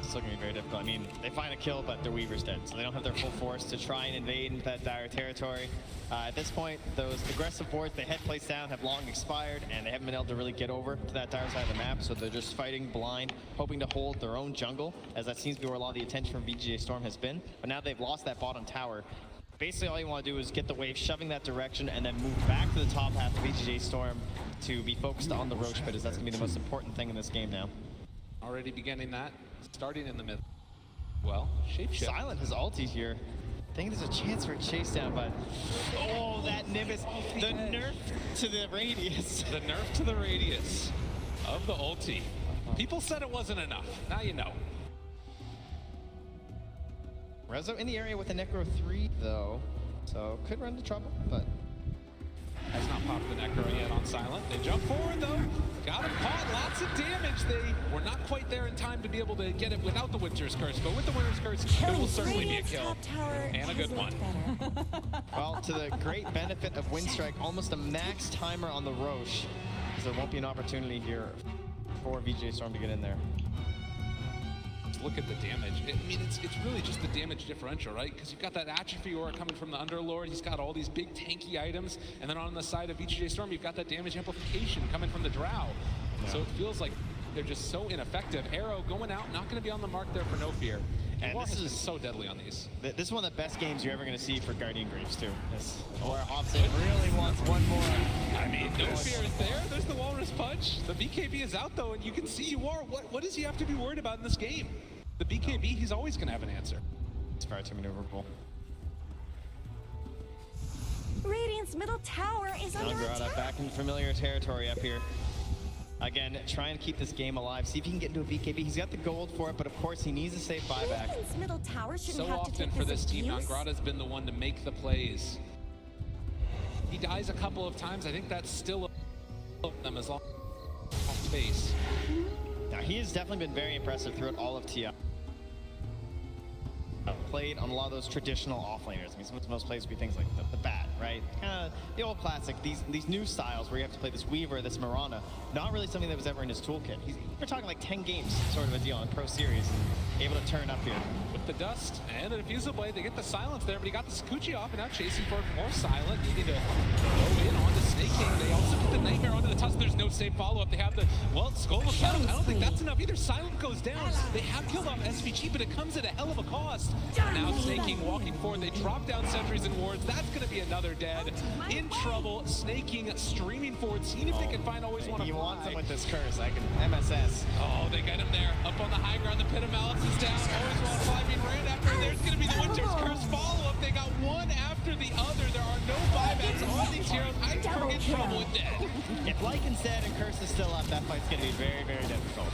It's looking very difficult. I mean, they find a kill, but their Weaver's dead, so they don't have their full force to try and invade into that Dire territory. At this point, those aggressive boards they had placed down have long expired, and they haven't been able to really get over to that Dire side of the map, so they're just fighting blind, hoping to hold their own jungle, as that seems to be where a lot of the attention from VGJ Storm has been. But now they've lost that bottom tower. Basically, all you want to do is get the wave shoving that direction, and then move back to the top half of VGJ Storm to be focused on the Roche pit, as that's going to be the most important thing in this game now. Already beginning that, starting in the middle. Well, shapeshift. Silent has ulti here. I think there's a chance for a chase down, but oh, that Nimbus, the nerf to the radius. The nerf to the radius of the ulti. People said it wasn't enough. Now you know. Rezo in the area with a Necro 3 though, so could run into trouble, but Has not popped the Necro yet on Silent. They jump forward though. Got him caught. Lots of damage. They were not quite there in time to be able to get it without the Winter's Curse, but with the Winter's Curse, it will certainly be a kill. And a good one. Well, to the great benefit of Winstrike, almost a max timer on the Roche, because there won't be an opportunity here for VGJ Storm to get in there. Look at the damage. I mean, it's really just the damage differential, right? Because you've got that Atrophy Aura coming from the Underlord. He's got all these big tanky items. And then on the side of VGJ Storm, you've got that damage amplification coming from the Drow. Yeah. So it feels like they're just so ineffective. Arrow going out, not going to be on the mark there for No Fear. And this is so deadly on these. This is one of the best games you're ever going to see for Guardian Greaves, too. Where Hobson really wants one more. I mean, No Fear is there. There's the Walrus Punch. The BKB is out, though, and you can see you are. What does he have to be worried about in this game? The BKB, he's always going to have an answer. It's far too maneuverable. Radiant's middle tower is under attack. Back in familiar territory up here. Again, trying to keep this game alive. See if he can get into a BKB. He's got the gold for it, but of course he needs a safe buyback. Radiant's middle tower shouldn't So have to often take for this team, abuse. Nangrada's been the one to make the plays. He dies a couple of times. I think that's still them as long as space. Now, he has definitely been very impressive throughout all of TI. Played on a lot of those traditional offlaners. I mean, some of the most plays would be things like the Bat, right? Kind of the old classic. These new styles where you have to play this Weaver, this Mirana. Not really something that was ever in his toolkit. We're talking like 10 games sort of a deal in Pro Series. Able to turn up here. With the Dust and the Diffusal Blade, they get the Silence there, but he got the Sakuchi off and now chasing for more Silent. Needing to go in onto Snake King. They also put the Nightmare onto the Tusk. There's no safe follow-up. They have the, well, Skull of Shadow. I don't think that's enough either. Silent goes down. They have killed off SVG, but it comes at a hell of a cost. Now Snake King walking forward. They drop down sentries and wards. That's going to be another dead. In trouble. Snake King streaming forward, seeing if they can find always one to fly. He wants him with this curse. I can MSS. Oh, they got him there. Up on the high ground. The Pit of Malice is down. Always want to fly being ran after. There's going to be the Winter's Curse follow-up. They got one after the other. There are no buybacks on these heroes. I'm in trouble with dead. If Lycan's dead and Curse is still up, that fight's going to be very, very difficult.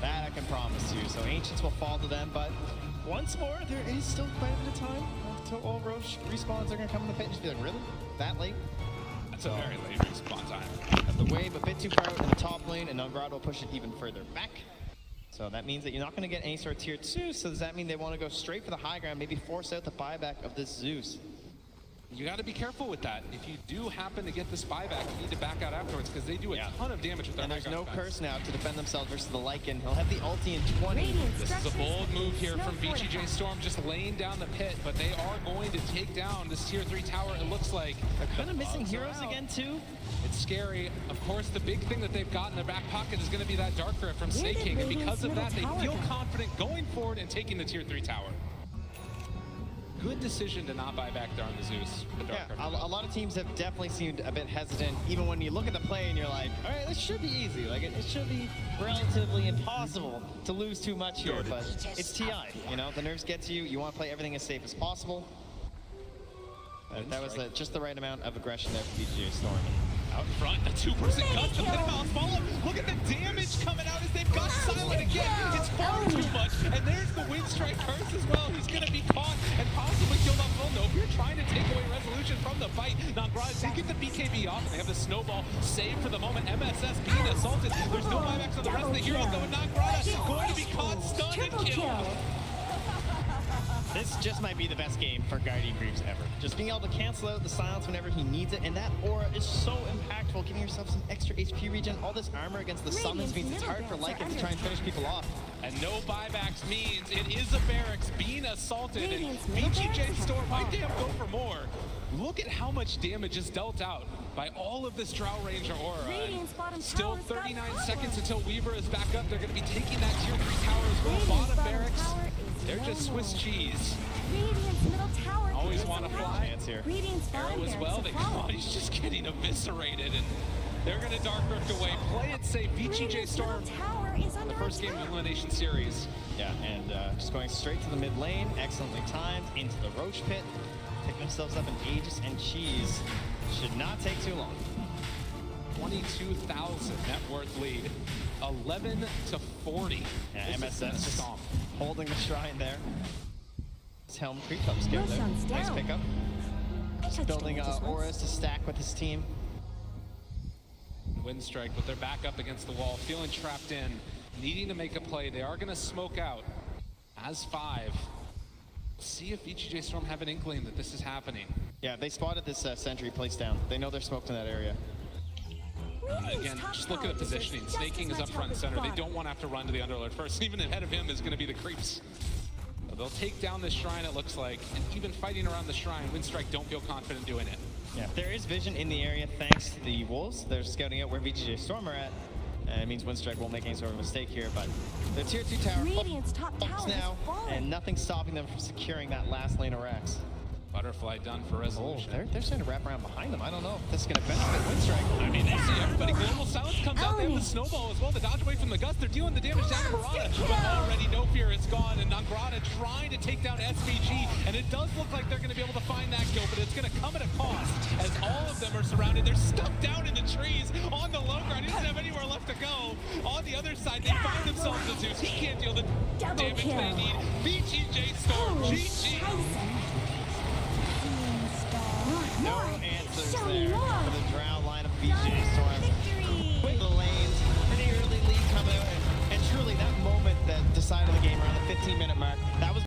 That I can promise you. So Ancients will fall to them, but once more, there is still quite a bit of time until all Roche respawns are going to come in the pit and just be like, really? That late? That's a very late respawn time. The wave a bit too far out in the top lane, and Nangrada will push it even further back. So that means that you're not going to get any sort of tier 2, so does that mean they want to go straight for the high ground, maybe force out the buyback of this Zeus? You got to be careful with that. If you do happen to get this buyback, you need to back out afterwards because they do a ton of damage with their And there's no defense. curse now to defend themselves versus the Lycan. He'll have the ulti in 20. This is a bold move here from VGJ Storm, just laying down the pit, but they are going to take down this tier 3 tower, it looks like. They're kind of missing heroes again, too. It's scary. Of course, the big thing that they've got in their back pocket is going to be that Dark Grip from Snake King, and because of that, they feel confident going forward and taking the tier 3 tower. Good decision to not buy back there on the Zeus. A lot of teams have definitely seemed a bit hesitant, even when you look at the play and you're like, all right, this should be easy. Like, it should be relatively impossible to lose too much here, but it's TI. You know, the nerves get to you. You want to play everything as safe as possible. That was just the right amount of aggression there for VGJ Storm. Out in front, the two-person guts, the Pentamouse follow. Look at the damage coming out as they've got Silent again. It's far too much. And there's the Winstrike curse as well. He's going to be caught and possibly killed off. Oh no, if you're trying to take away resolution from the fight, Nangrada did get the BKB off, and they have the snowball saved for the moment. MSS being assaulted. There's no buybacks on the rest of the heroes, though. Nangrada going to be caught, stunned, and killed. This just might be the best game for Guardian Greaves ever. Just being able to cancel out the silence whenever he needs it, and that aura is so impactful, giving yourself some extra HP regen. All this armor against the summons means it's hard for Lycan to try and finish people off. And no buybacks means it is a barracks being assaulted, and VGJ Storm might damn go for more. Look at how much damage is dealt out by all of this Drow Ranger aura. Still 39 seconds until Weaver is back up. They're going to be taking that tier 3 tower as well. Bottom barracks, they're just Swiss cheese. Always want to fly. Arrow as well. He's just getting eviscerated, and they're going to Dark Rift away. Play it safe. VGJ Storm, the first game of Elimination Series. Yeah, and just going straight to the mid lane, excellently timed, into the Roach Pit. Picking themselves up in Aegis and Cheese. Should not take too long. 22,000 net worth lead. 11 to 40. Yeah, MSS just holding the shrine there. His Helm Creep up skill there. Nice pickup. Just building auras to stack with his team. Winstrike, but they're back up against the wall, feeling trapped in, needing to make a play. They are going to smoke out as 5. See if VGJ Storm have an inkling that this is happening. Yeah, they spotted this sentry placed down. They know they're smoked in that area. Again, just look at the positioning. Snaking is up front and center. They don't want to have to run to the Underlord first. Even ahead of him is going to be the creeps. They'll take down this shrine, it looks like, and even fighting around the shrine, Winstrike don't feel confident doing it. Yeah, there is vision in the area thanks to the Wolves. They're scouting out where VGJ Storm are at. It means Winstrike won't make any sort of mistake here, but the tier 2 tower up now, and nothing stopping them from securing that last lane of Rex. Butterfly done for resolution. Oh, they're starting to wrap around behind them. I don't know if this is going to benefit Winstrike. I mean, they see everybody. Global Silence comes out. They have the snowball as well. The dodge away from the gust. They're dealing the damage down to Murata. But already No Fear is gone. And Nangrada trying to take down SVG. And it does look like they're going to be able to find that kill. But it's going to come at a cost as all of them are surrounded. They're stuck down in the trees on the low ground. He doesn't have anywhere left to go. On the other side, they find themselves a Zeus. He can't deal the damage they need. VGJ Storm. GG. No answers there for the Drow line of VGJ Storm. With the lanes, pretty early lead coming out, and truly that moment that decided the game around the 15-minute mark, that